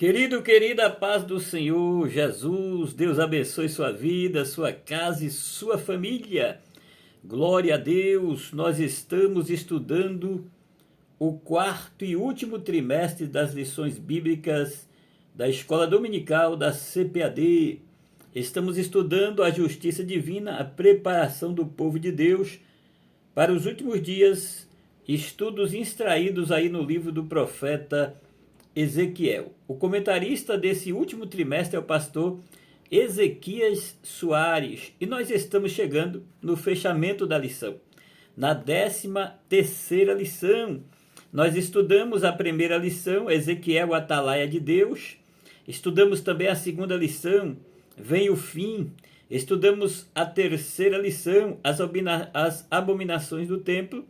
Querida paz do Senhor Jesus, Deus abençoe sua vida, sua casa e sua família. Glória a Deus, nós estamos estudando o quarto e último trimestre das lições bíblicas da Escola Dominical da CPAD. Estamos estudando a justiça divina, a preparação do povo de Deus para os últimos dias, estudos extraídos aí no livro do profeta Ezequiel. O comentarista desse último trimestre é o pastor Ezequias Soares e nós estamos chegando no fechamento da lição. Na 13ª lição, nós estudamos a primeira lição, Ezequiel, Atalaia de Deus. Estudamos também a segunda lição, Vem o Fim. Estudamos a terceira lição, as abominações do templo.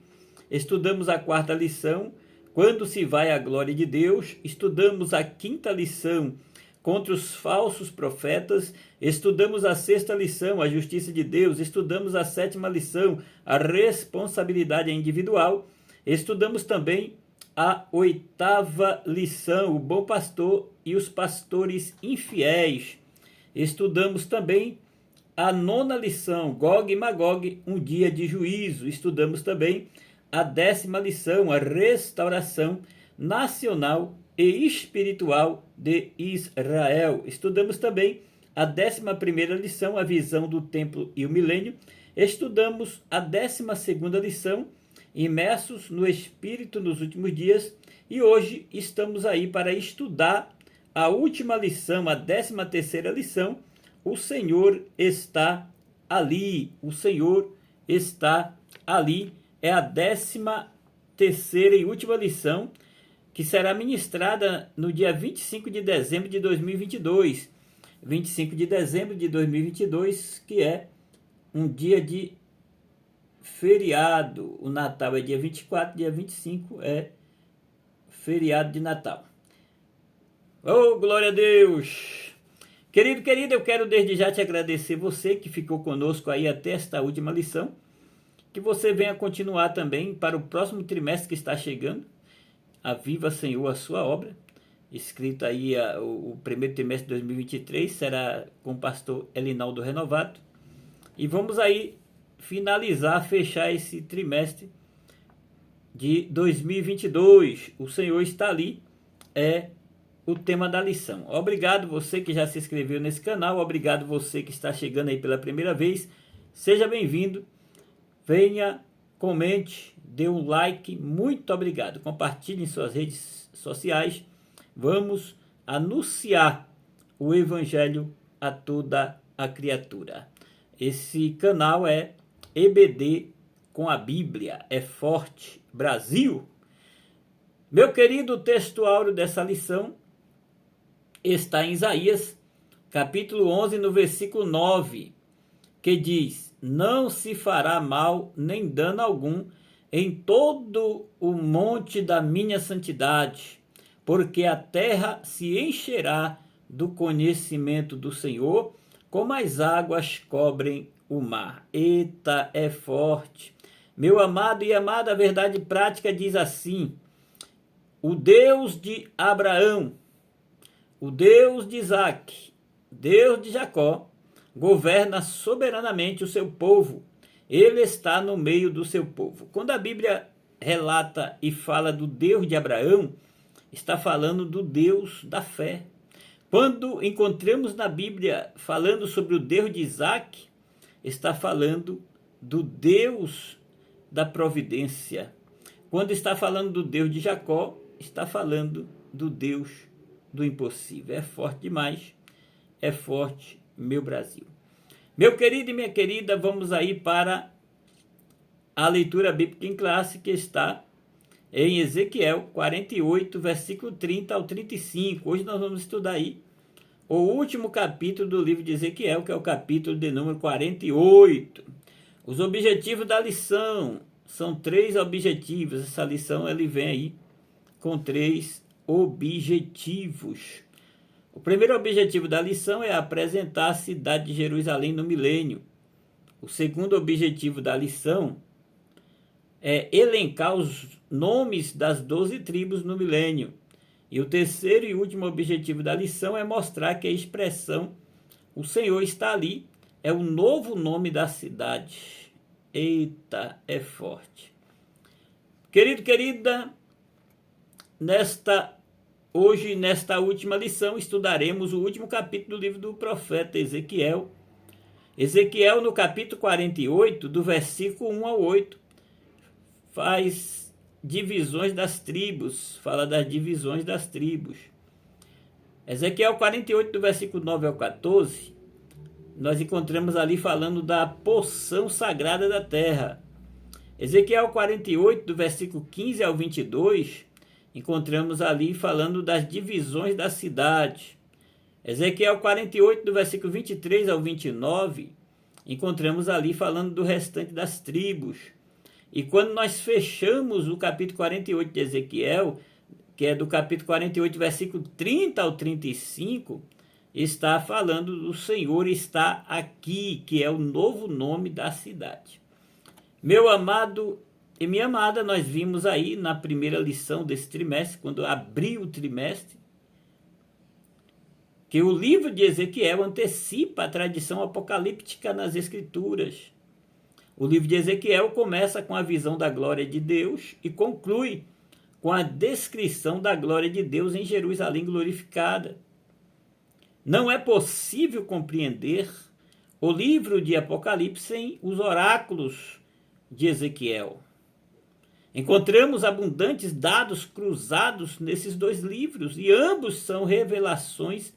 Estudamos a quarta lição, Quando se vai a glória de Deus. Estudamos a quinta lição, Contra os falsos profetas. Estudamos a sexta lição, a justiça de Deus. Estudamos a sétima lição, a responsabilidade individual. Estudamos também a oitava lição, o bom pastor e os pastores infiéis. Estudamos também a nona lição, Gog e Magog, um dia de juízo. Estudamos também a 10ª lição, a restauração nacional e espiritual de Israel. Estudamos também a 11ª lição, a visão do templo e o milênio. Estudamos a 12ª lição, imersos no Espírito nos últimos dias. E hoje estamos aí para estudar a última lição, a 13ª lição, o Senhor está ali. O Senhor está ali. É a 13ª e última lição, que será ministrada no dia 25 de dezembro de 2022. 25 de dezembro de 2022, que é um dia de feriado. O Natal é dia 24, dia 25 é feriado de Natal. Oh, glória a Deus! Querida, eu quero desde já te agradecer, você que ficou conosco aí até esta última lição, que você venha continuar também para o próximo trimestre que está chegando. Aviva, Senhor, a sua obra. Escrito aí o primeiro trimestre de 2023, será com o pastor Elinaldo Renovado. E vamos aí finalizar, fechar esse trimestre de 2022. O Senhor está ali, é o tema da lição. Obrigado você que já se inscreveu nesse canal, obrigado você que está chegando aí pela primeira vez. Seja bem-vindo, venha, comente, dê um like, muito obrigado. Compartilhe em suas redes sociais. Vamos anunciar o Evangelho a toda a criatura. Esse canal é EBD com a Bíblia, é forte, Brasil. Meu querido, o texto áureo dessa lição está em Isaías, capítulo 11, no versículo 9, que diz: Não se fará mal nem dano algum em todo o monte da minha santidade, porque a terra se encherá do conhecimento do Senhor, como as águas cobrem o mar. Eita, é forte. Meu amado e amada, a verdade prática diz assim: o Deus de Abraão, o Deus de Isaac, Deus de Jacó, governa soberanamente o seu povo. Ele está no meio do seu povo. Quando a Bíblia relata e fala do Deus de Abraão, está falando do Deus da fé. Quando encontramos na Bíblia falando sobre o Deus de Isaac, está falando do Deus da providência. Quando está falando do Deus de Jacó, está falando do Deus do impossível. É forte demais, é forte, meu Brasil. Meu querido e minha querida, vamos aí para a leitura bíblica em classe, que está em Ezequiel 48, versículo 30 ao 35. Hoje nós vamos estudar aí o último capítulo do livro de Ezequiel, que é o capítulo de número 48. Os objetivos da lição são 3 objetivos. Essa lição ele vem aí com 3 objetivos. O primeiro objetivo da lição é apresentar a cidade de Jerusalém no milênio. O segundo objetivo da lição é elencar os nomes das 12 tribos no milênio. E o terceiro e último objetivo da lição é mostrar que a expressão "o Senhor está ali" é o novo nome da cidade. Eita, é forte. Querido, querida, hoje, nesta última lição, estudaremos o último capítulo do livro do profeta Ezequiel. Ezequiel, no capítulo 48, do versículo 1 ao 8, faz divisões das tribos, fala das divisões das tribos. Ezequiel 48, do versículo 9 ao 14, nós encontramos ali falando da porção sagrada da terra. Ezequiel 48, do versículo 15 ao 22, encontramos ali falando das divisões da cidade. Ezequiel 48, do versículo 23 ao 29, encontramos ali falando do restante das tribos. E quando nós fechamos o capítulo 48 de Ezequiel, que é do capítulo 48, versículo 30 ao 35, está falando do Senhor está aqui, que é o novo nome da cidade. Meu amado e minha amada, nós vimos aí na primeira lição desse trimestre, quando abri o trimestre, que o livro de Ezequiel antecipa a tradição apocalíptica nas Escrituras. O livro de Ezequiel começa com a visão da glória de Deus e conclui com a descrição da glória de Deus em Jerusalém glorificada. Não é possível compreender o livro de Apocalipse sem os oráculos de Ezequiel. Encontramos abundantes dados cruzados nesses dois livros e ambos são revelações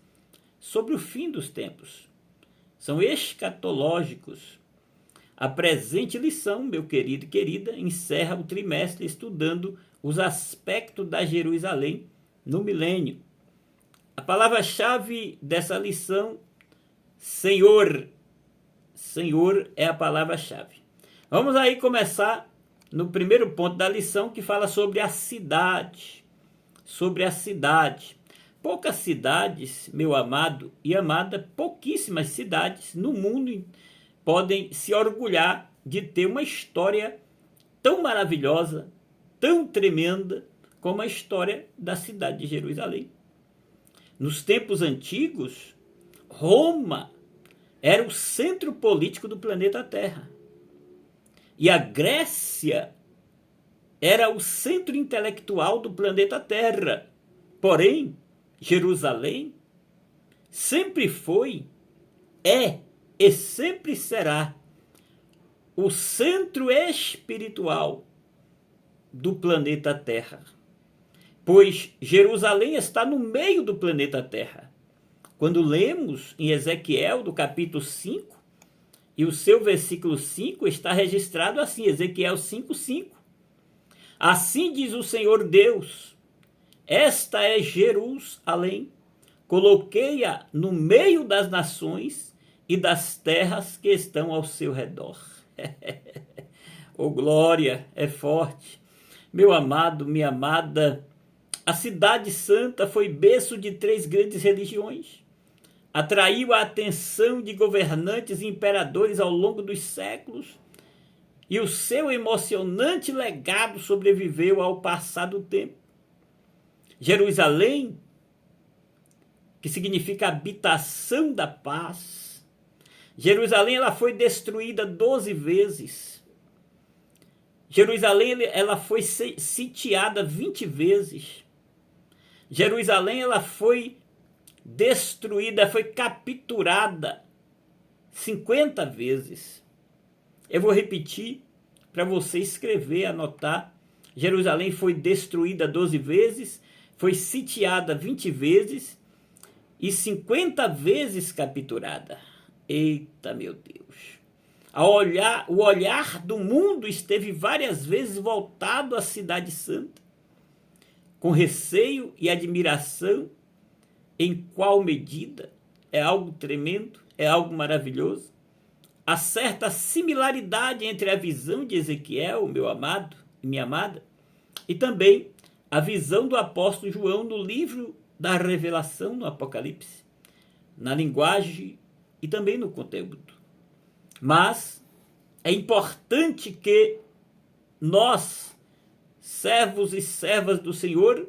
sobre o fim dos tempos. São escatológicos. A presente lição, meu querido e querida, encerra o trimestre estudando os aspectos da Jerusalém no milênio. A palavra-chave dessa lição, Senhor. Senhor é a palavra-chave. Vamos aí começar no primeiro ponto da lição, que fala sobre a cidade. Sobre a cidade. Poucas cidades, meu amado e amada, pouquíssimas cidades no mundo podem se orgulhar de ter uma história tão maravilhosa, tão tremenda, como a história da cidade de Jerusalém. Nos tempos antigos, Roma era o centro político do planeta Terra. E a Grécia era o centro intelectual do planeta Terra. Porém, Jerusalém sempre foi, é e sempre será o centro espiritual do planeta Terra. Pois Jerusalém está no meio do planeta Terra. Quando lemos em Ezequiel, do capítulo 5, e o seu versículo 5 está registrado assim, Ezequiel 5:5. Assim diz o Senhor Deus, esta é Jerusalém, coloquei-a no meio das nações e das terras que estão ao seu redor. Oh, glória, é forte. Meu amado, minha amada, a cidade santa foi berço de 3 grandes religiões. Atraiu a atenção de governantes e imperadores ao longo dos séculos, e o seu emocionante legado sobreviveu ao passar do tempo. Jerusalém, que significa habitação da paz. Jerusalém, ela foi destruída 12 vezes. Jerusalém, ela foi sitiada 20 vezes. Jerusalém, ela foi destruída, foi capturada 50 vezes. Eu vou repetir para você escrever, anotar. Jerusalém foi destruída 12 vezes, foi sitiada 20 vezes e 50 vezes capturada. Eita, meu Deus. O olhar do mundo esteve várias vezes voltado à cidade santa, com receio e admiração. Em qual medida? É algo tremendo, é algo maravilhoso. Há certa similaridade entre a visão de Ezequiel, meu amado e minha amada, e também a visão do apóstolo João no livro da Revelação, no Apocalipse, na linguagem e também no conteúdo. Mas é importante que nós, servos e servas do Senhor,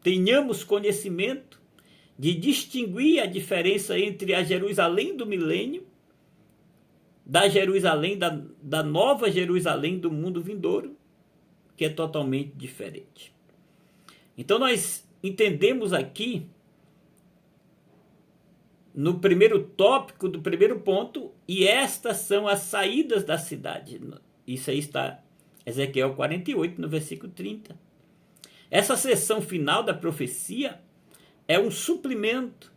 tenhamos conhecimento de distinguir a diferença entre a Jerusalém do milênio, da Jerusalém, da nova Jerusalém do mundo vindouro, que é totalmente diferente. Então nós entendemos aqui, no primeiro tópico do primeiro ponto, e estas são as saídas da cidade. Isso aí está Ezequiel 48, no versículo 30. Essa seção final da profecia é um suplemento,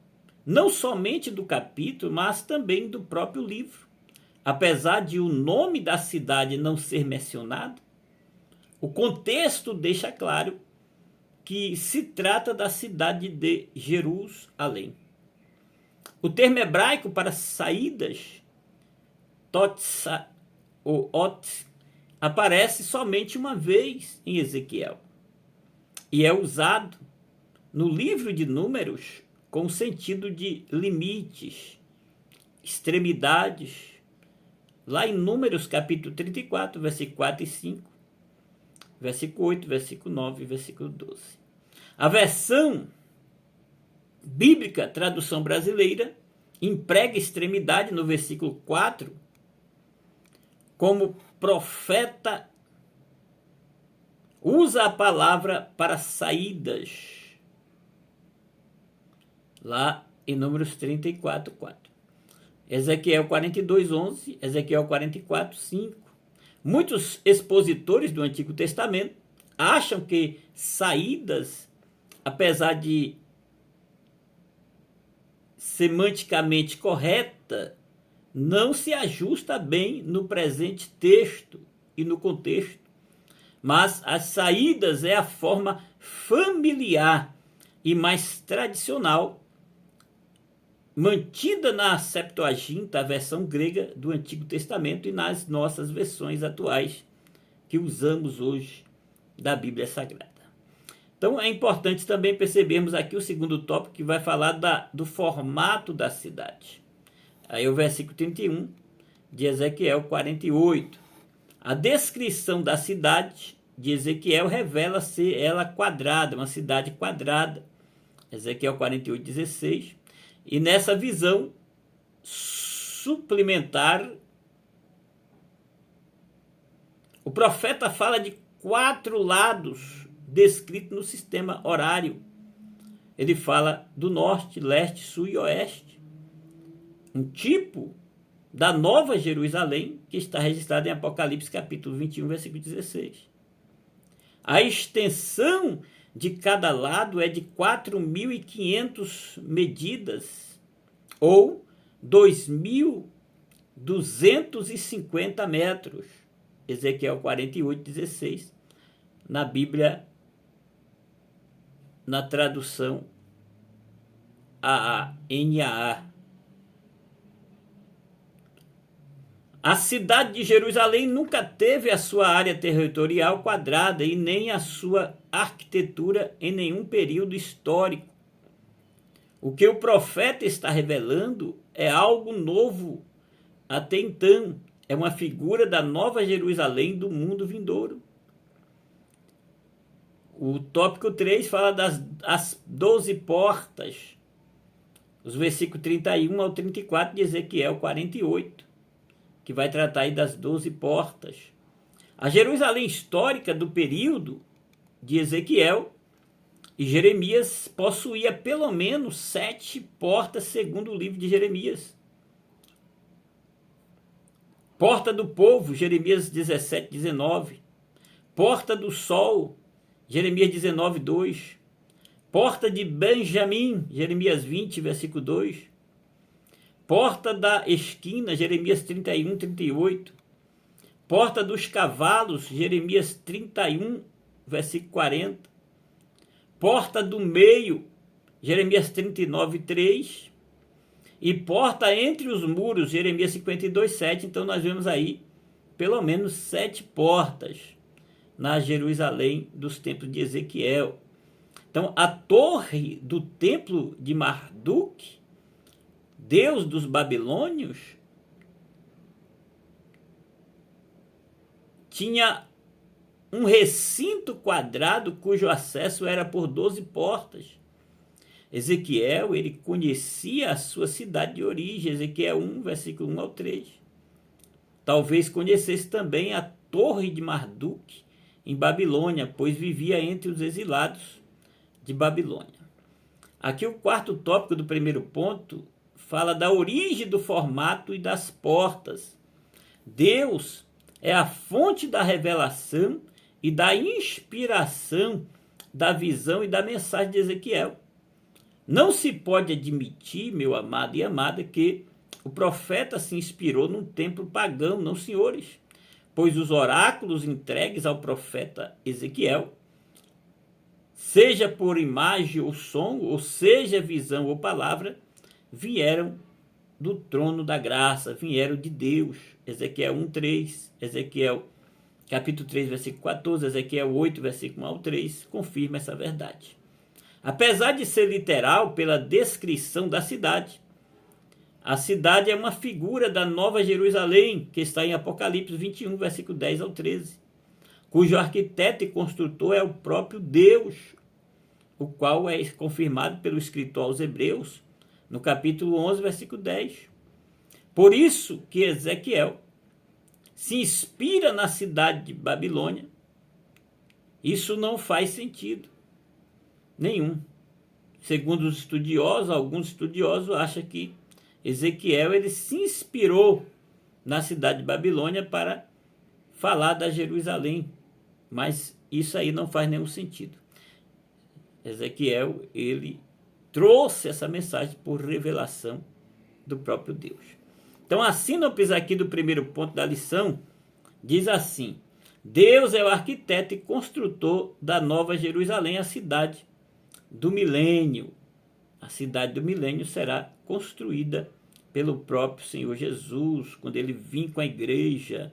não somente do capítulo, mas também do próprio livro. Apesar de o nome da cidade não ser mencionado, o contexto deixa claro que se trata da cidade de Jerusalém. O termo hebraico para saídas, totsa ou ot, aparece somente uma vez em Ezequiel e é usado no livro de Números com o sentido de limites, extremidades, lá em Números capítulo 34, versículo 4 e 5, versículo 8, versículo 9 e versículo 12. A versão bíblica, tradução brasileira, emprega extremidade no versículo 4 como profeta usa a palavra para saídas, lá em Números 34, 4. Ezequiel 42, 11, Ezequiel 44, 5. Muitos expositores do Antigo Testamento acham que saídas, apesar de semanticamente correta, não se ajusta bem no presente texto e no contexto. Mas as saídas é a forma familiar e mais tradicional mantida na Septuaginta, a versão grega do Antigo Testamento, e nas nossas versões atuais que usamos hoje da Bíblia Sagrada. Então é importante também percebermos aqui o segundo tópico, que vai falar do formato da cidade. Aí o versículo 31 de Ezequiel 48. A descrição da cidade de Ezequiel revela ser ela quadrada, uma cidade quadrada. Ezequiel 48, 16. E nessa visão suplementar, o profeta fala de 4 lados descritos no sistema horário. Ele fala do norte, leste, sul e oeste. Um tipo da nova Jerusalém, que está registrado em Apocalipse capítulo 21, versículo 16. A extensão de cada lado é de 4.500 medidas, ou 2.250 metros. Ezequiel 48, 16. Na Bíblia, na tradução NAA. A cidade de Jerusalém nunca teve a sua área territorial quadrada e nem a sua arquitetura em nenhum período histórico. O que o profeta está revelando é algo novo até então. É uma figura da nova Jerusalém do mundo vindouro. O tópico 3 fala das 12 portas. Os versículos 31 ao 34 de Ezequiel 48. Que vai tratar aí das 12 portas. A Jerusalém histórica do período de Ezequiel e Jeremias possuía pelo menos 7 portas, segundo o livro de Jeremias. Porta do povo, Jeremias 17, 19. Porta do sol, Jeremias 19, 2. Porta de Benjamim, Jeremias 20, versículo 2. Porta da esquina, Jeremias 31, 38. Porta dos cavalos, Jeremias 31, versículo 40. Porta do meio, Jeremias 39, 3. E porta entre os muros, Jeremias 52, 7. Então nós vemos aí pelo menos 7 portas na Jerusalém dos templos de Ezequiel. Então a torre do templo de Marduk, Deus dos babilônios, tinha um recinto quadrado cujo acesso era por 12 portas. Ezequiel, ele conhecia a sua cidade de origem, Ezequiel 1, versículo 1 ao 3. Talvez conhecesse também a torre de Marduk, em Babilônia, pois vivia entre os exilados de Babilônia. Aqui o quarto tópico do primeiro ponto fala da origem do formato e das portas. Deus é a fonte da revelação e da inspiração da visão e da mensagem de Ezequiel. Não se pode admitir, meu amado e amada, que o profeta se inspirou num templo pagão, não, senhores, pois os oráculos entregues ao profeta Ezequiel, seja por imagem ou som, ou seja visão ou palavra, vieram do trono da graça, vieram de Deus. Ezequiel 1:3, Ezequiel capítulo 3, versículo 14, Ezequiel 8, versículo 1 ao 3, confirma essa verdade. Apesar de ser literal pela descrição da cidade, a cidade é uma figura da Nova Jerusalém, que está em Apocalipse 21, versículo 10 ao 13, cujo arquiteto e construtor é o próprio Deus, o qual é confirmado pelo escritor aos Hebreus, no capítulo 11, versículo 10. Por isso que Ezequiel se inspira na cidade de Babilônia. Isso não faz sentido nenhum. Segundo os estudiosos, alguns estudiosos acham que Ezequiel ele se inspirou na cidade de Babilônia para falar da Jerusalém, mas isso aí não faz nenhum sentido. Ezequiel ele trouxe essa mensagem por revelação do próprio Deus. Então a síntese aqui do primeiro ponto da lição diz assim: Deus é o arquiteto e construtor da Nova Jerusalém, a cidade do milênio. A cidade do milênio será construída pelo próprio Senhor Jesus, quando ele vir com a igreja,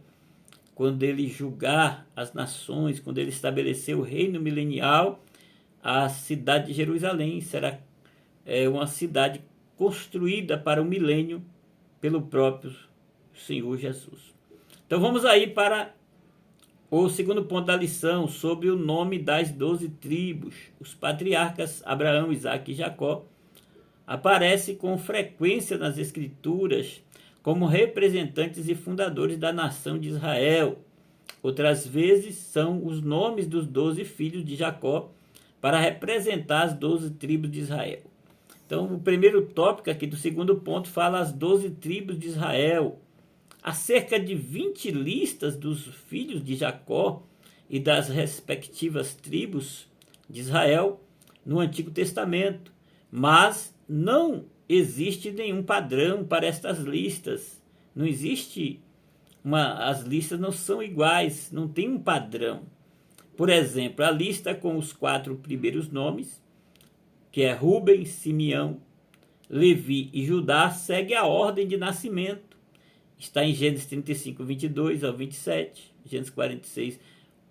quando ele julgar as nações, quando ele estabelecer o reino milenial. A cidade de Jerusalém será uma cidade construída para o milênio pelo próprio Senhor Jesus. Então vamos aí para o segundo ponto da lição, sobre o nome das 12 tribos. Os patriarcas Abraão, Isaque e Jacó aparecem com frequência nas Escrituras como representantes e fundadores da nação de Israel. Outras vezes são os nomes dos 12 filhos de Jacó para representar as 12 tribos de Israel. Então, o primeiro tópico aqui do segundo ponto fala as 12 tribos de Israel. Há cerca de 20 listas dos filhos de Jacó e das respectivas tribos de Israel no Antigo Testamento, mas não existe nenhum padrão para estas listas. Não existe as listas não são iguais, não tem um padrão. Por exemplo, a lista com os 4 primeiros nomes, que é Rúben, Simeão, Levi e Judá, segue a ordem de nascimento. Está em Gênesis 35, 22 ao 27, Gênesis 46,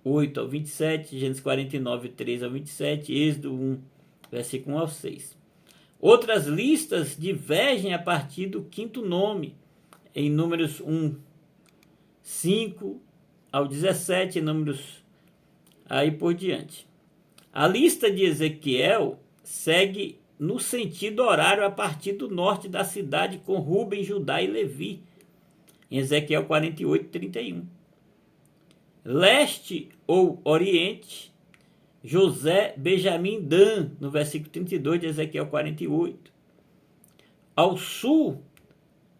8 ao 27, Gênesis 49, 3 ao 27, Êxodo 1, versículo 1 ao 6. Outras listas divergem a partir do 5º nome, em Números 1, 5 ao 17, Números aí por diante. A lista de Ezequiel segue no sentido horário a partir do norte da cidade, com Rúben, Judá e Levi, em Ezequiel 48, 31. Leste ou oriente, José, Benjamim, Dan, no versículo 32 de Ezequiel 48. Ao sul,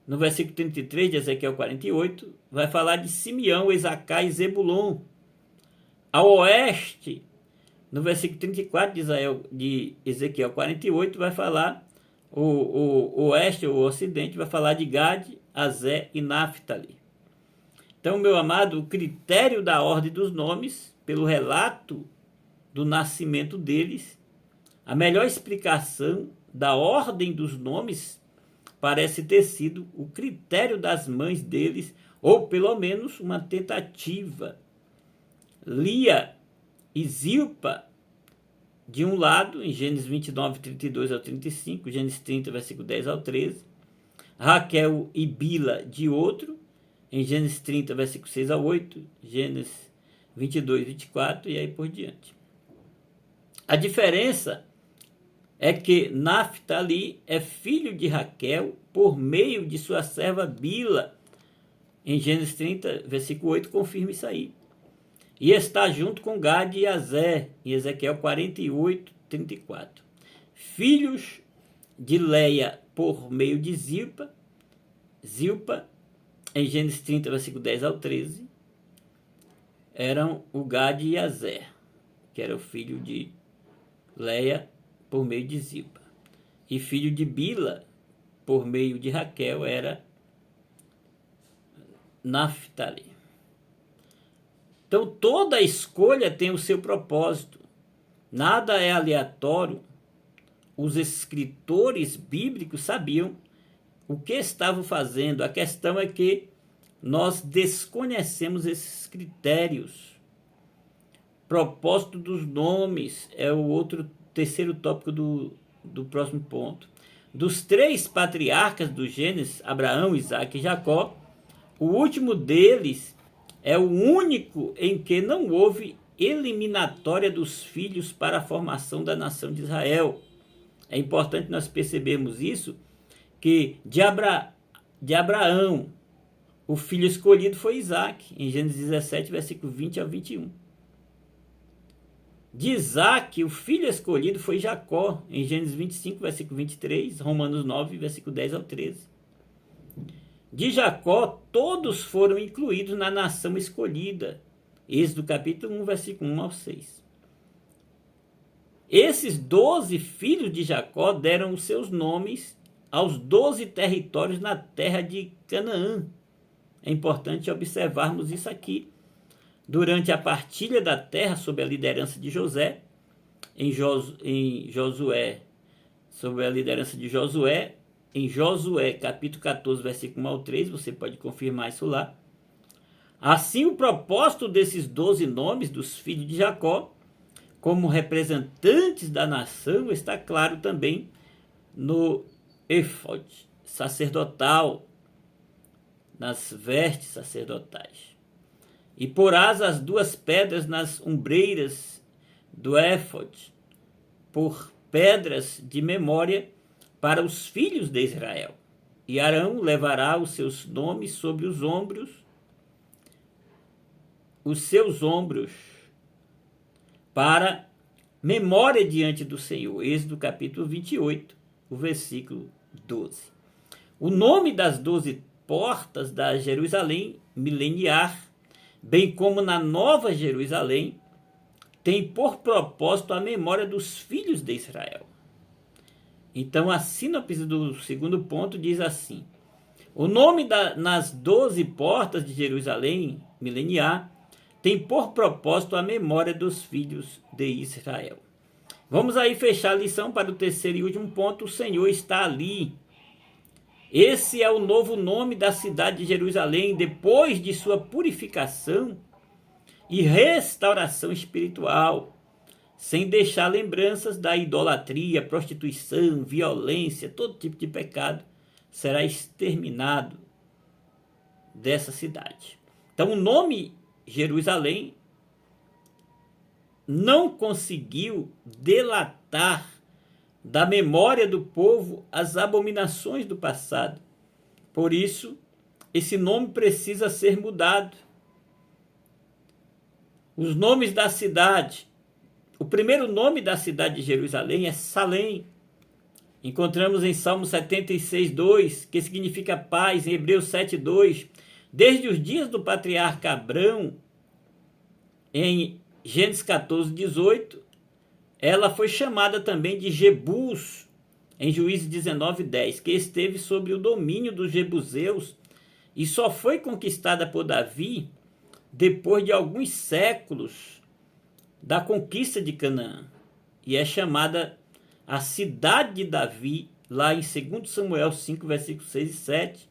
no versículo 33 de Ezequiel 48, vai falar de Simeão, Isacar e Zebulon. Ao oeste, no versículo 34 de Ezequiel 48, vai falar, o oeste ou o ocidente, vai falar de Gade, Azé e Naphtali. Então, meu amado, o critério da ordem dos nomes, pelo relato do nascimento deles, a melhor explicação da ordem dos nomes parece ter sido o critério das mães deles, ou pelo menos uma tentativa. Lia e Zilpa, de um lado, em Gênesis 29, 32 ao 35, Gênesis 30, versículo 10 ao 13. Raquel e Bila, de outro, em Gênesis 30, versículo 6 ao 8, Gênesis 22, 24 e aí por diante. A diferença é que Naftali é filho de Raquel por meio de sua serva Bila. Em Gênesis 30, versículo 8, confirma isso aí. E está junto com Gade e Azer, em Ezequiel 48, 34. Filhos de Leia por meio de Zilpa, em Gênesis 30, versículo 10 ao 13, eram o Gade e Azer, que era o filho de Leia por meio de Zilpa. E filho de Bila, por meio de Raquel, era Naftali. Então, toda escolha tem o seu propósito. Nada é aleatório. Os escritores bíblicos sabiam o que estavam fazendo. A questão é que nós desconhecemos esses critérios. Propósito dos nomes é o terceiro tópico do próximo ponto. Dos 3 patriarcas do Gênesis, Abraão, Isaque e Jacó, o último deles é o único em que não houve eliminatória dos filhos para a formação da nação de Israel. É importante nós percebermos isso, que de Abraão, o filho escolhido foi Isaque, em Gênesis 17, versículo 20 ao 21. De Isaque, o filho escolhido foi Jacó, em Gênesis 25, versículo 23, Romanos 9, versículo 10 ao 13. De Jacó, todos foram incluídos na nação escolhida. Êxodo capítulo 1, versículo 1 ao 6. Esses 12 filhos de Jacó deram os seus nomes aos 12 territórios na terra de Canaã. É importante observarmos isso aqui. Durante a partilha da terra sob a liderança de José, em Josué, sob a liderança de Josué, em Josué, capítulo 14, versículo 1 ao 3, você pode confirmar isso lá. Assim, o propósito desses 12 nomes dos filhos de Jacó, como representantes da nação, está claro também no éfode sacerdotal, nas vestes sacerdotais. E porás as 2 pedras nas ombreiras do éfode, por pedras de memória para os filhos de Israel. E Arão levará os seus nomes sobre os seus ombros, para memória diante do Senhor. Êxodo capítulo 28, o versículo 12. O nome das 12 portas da Jerusalém mileniar, bem como na Nova Jerusalém, tem por propósito a memória dos filhos de Israel. Então, a sinopse do segundo ponto diz assim: o nome nas 12 portas de Jerusalém mileniar tem por propósito a memória dos filhos de Israel. Vamos aí fechar a lição para o terceiro e último ponto. O Senhor está ali. Esse é o novo nome da cidade de Jerusalém, depois de sua purificação e restauração espiritual, sem deixar lembranças da idolatria, prostituição, violência, todo tipo de pecado será exterminado dessa cidade. Então, o nome Jerusalém não conseguiu delatar da memória do povo as abominações do passado. Por isso, esse nome precisa ser mudado. Os nomes da cidade. O primeiro nome da cidade de Jerusalém é Salém. Encontramos em Salmo 76, 2, que significa paz, em Hebreus 7, 2. Desde os dias do patriarca Abrão, em Gênesis 14, 18, ela foi chamada também de Jebus, em Juízes 19, 10, que esteve sob o domínio dos jebuseus e só foi conquistada por Davi depois de alguns séculos da conquista de Canaã. E é chamada a cidade de Davi, lá em 2 Samuel 5, versículos 6 e 7.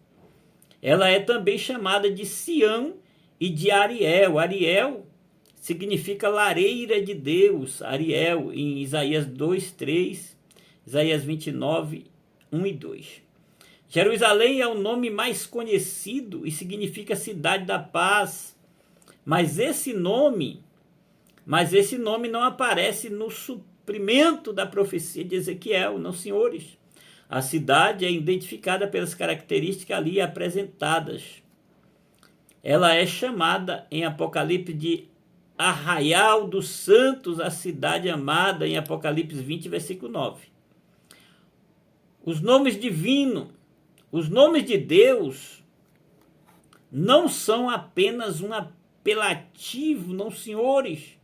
Ela é também chamada de Sião e de Ariel. Ariel significa lareira de Deus, Ariel, em Isaías 2, 3, Isaías 29, 1 e 2. Jerusalém é o nome mais conhecido e significa cidade da paz, Mas esse nome não aparece no suprimento da profecia de Ezequiel, não, senhores. A cidade é identificada pelas características ali apresentadas. Ela é chamada em Apocalipse de Arraial dos Santos, a cidade amada, em Apocalipse 20, versículo 9. Os nomes divinos, os nomes de Deus, não são apenas um apelativo, não, senhores,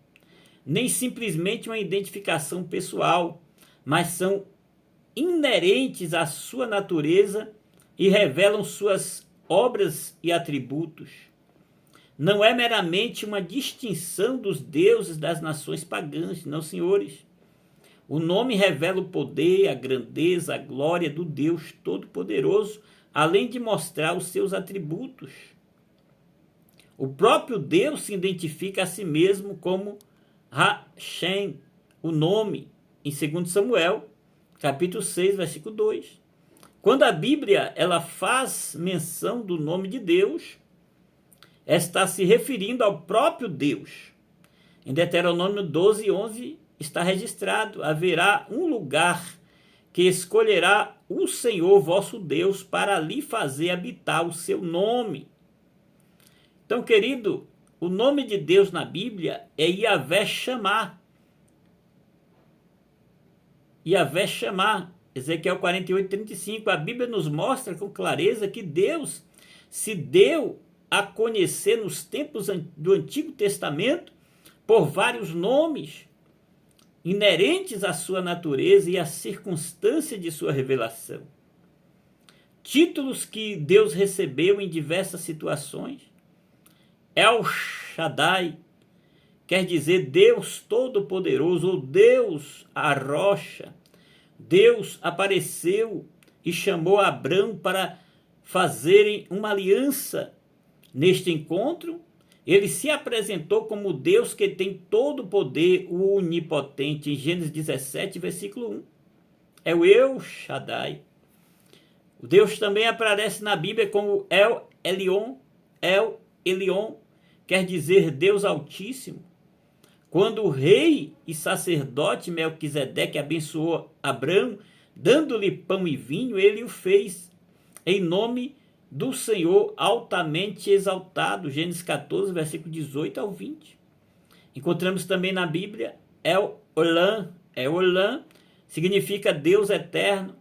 nem simplesmente uma identificação pessoal, mas são inerentes à sua natureza e revelam suas obras e atributos. Não é meramente uma distinção dos deuses das nações pagãs, não, senhores. O nome revela o poder, a grandeza, a glória do Deus Todo-Poderoso, além de mostrar os seus atributos. O próprio Deus se identifica a si mesmo como Hashem, o nome, em 2 Samuel, capítulo 6, versículo 2. Quando a Bíblia ela faz menção do nome de Deus, está se referindo ao próprio Deus. Em Deuteronômio 12, 11, está registrado: haverá um lugar que escolherá o Senhor vosso Deus para ali fazer habitar o seu nome. Então, querido, o nome de Deus na Bíblia é Yahvé Shammah. Yahvé Shammah, Ezequiel 48, 35. A Bíblia nos mostra com clareza que Deus se deu a conhecer nos tempos do Antigo Testamento por vários nomes inerentes à sua natureza e à circunstância de sua revelação. Títulos que Deus recebeu em diversas situações. El Shaddai quer dizer Deus Todo-Poderoso, ou Deus a rocha. Deus apareceu e chamou Abrão para fazerem uma aliança. Neste encontro, ele se apresentou como Deus que tem todo o poder, o onipotente, em Gênesis 17, versículo 1. É o El Shaddai. O Deus também aparece na Bíblia como El Elyon. El Elyon quer dizer Deus Altíssimo. Quando o rei e sacerdote Melquisedeque abençoou Abrão, dando-lhe pão e vinho, ele o fez em nome do Senhor altamente exaltado. Gênesis 14, versículo 18 ao 20. Encontramos também na Bíblia El Olam. El Olam significa Deus eterno.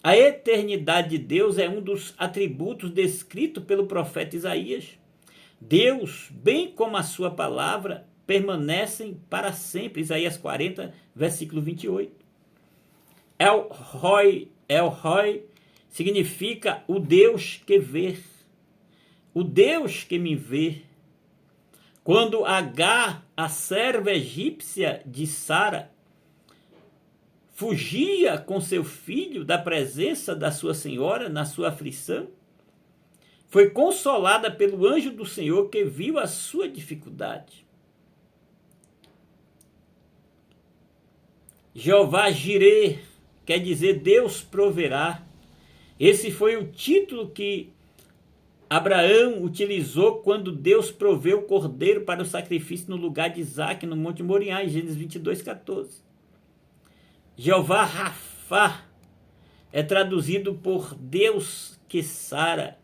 A eternidade de Deus é um dos atributos descritos pelo profeta Isaías. Deus, bem como a sua palavra, permanecem para sempre. Isaías 40, versículo 28. El Roi significa o Deus que vê, o Deus que me vê. Quando Agar, a serva egípcia de Sara, fugia com seu filho da presença da sua senhora na sua aflição, foi consolada pelo anjo do Senhor que viu a sua dificuldade. Jeová Jireh quer dizer Deus proverá. Esse foi o título que Abraão utilizou quando Deus proveu o cordeiro para o sacrifício no lugar de Isaque, no Monte Moriá, em Gênesis 22, 14. Jeová Rafá é traduzido por Deus que sara.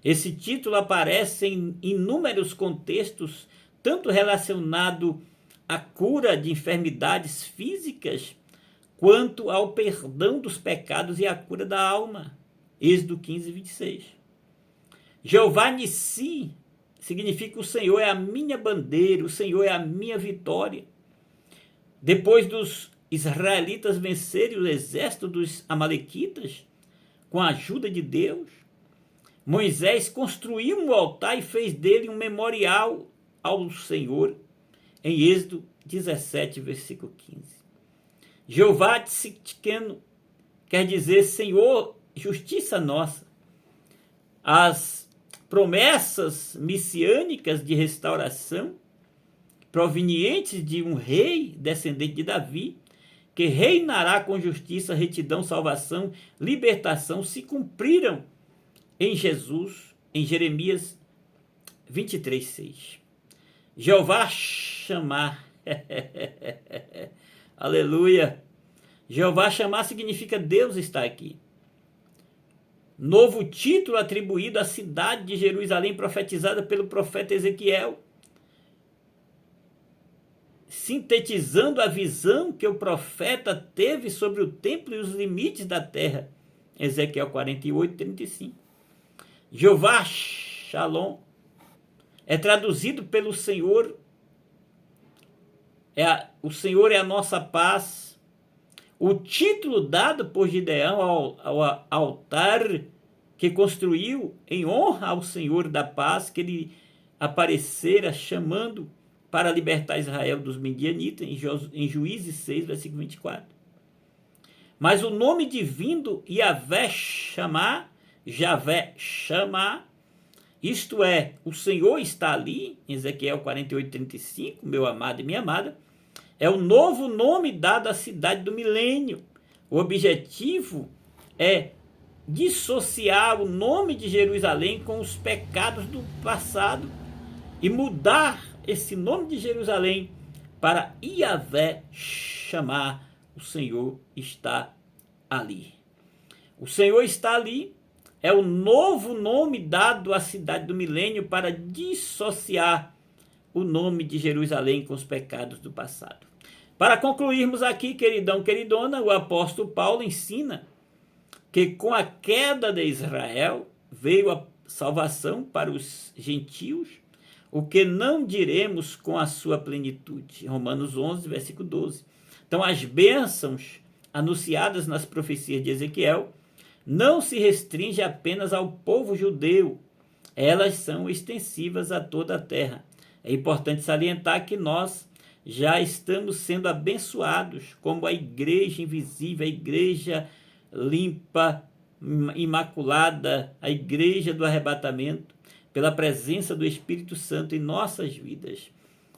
Esse título aparece em inúmeros contextos, tanto relacionado à cura de enfermidades físicas, quanto ao perdão dos pecados e à cura da alma. Êxodo 15, 26. Jeová Nissi significa o Senhor é a minha bandeira, o Senhor é a minha vitória. Depois dos israelitas vencerem o exército dos amalequitas, com a ajuda de Deus, Moisés construiu um altar e fez dele um memorial ao Senhor, em Êxodo 17, versículo 15. Jeová Tzidkenu quer dizer Senhor, justiça nossa. As promessas messiânicas de restauração, provenientes de um rei descendente de Davi, que reinará com justiça, retidão, salvação, libertação, se cumpriram em Jesus, em Jeremias 23, 6. Jeová Chamar. Aleluia. Jeová Chamar significa Deus está aqui. Novo título atribuído à cidade de Jerusalém, profetizada pelo profeta Ezequiel, sintetizando a visão que o profeta teve sobre o templo e os limites da terra. Ezequiel 48, 35. Jeová Shalom é traduzido pelo Senhor, o Senhor é a nossa paz. O título dado por Gideão ao altar que construiu em honra ao Senhor da paz, que ele aparecera chamando para libertar Israel dos Midianitas, em Juízes 6, versículo 24. Mas o nome divino Yahvé Chamar, Javé Chamar, isto é, o Senhor está ali, em Ezequiel 48, 35, meu amado e minha amada, é o novo nome dado à cidade do milênio. O objetivo é dissociar o nome de Jerusalém com os pecados do passado e mudar esse nome de Jerusalém para Yahvé Chamar. O Senhor está ali. O Senhor está ali é o novo nome dado à cidade do milênio para dissociar o nome de Jerusalém com os pecados do passado. Para concluirmos aqui, queridão, queridona, o apóstolo Paulo ensina que com a queda de Israel veio a salvação para os gentios, o que não diremos com a sua plenitude. Romanos 11, versículo 12. Então, as bênçãos anunciadas nas profecias de Ezequiel não se restringem apenas ao povo judeu, elas são extensivas a toda a terra. É importante salientar que nós já estamos sendo abençoados como a igreja invisível, a igreja limpa, imaculada, a igreja do arrebatamento, pela presença do Espírito Santo em nossas vidas.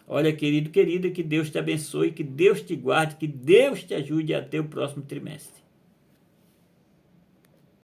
Olha, querido, querida, que Deus te abençoe, que Deus te guarde, que Deus te ajude até o próximo trimestre.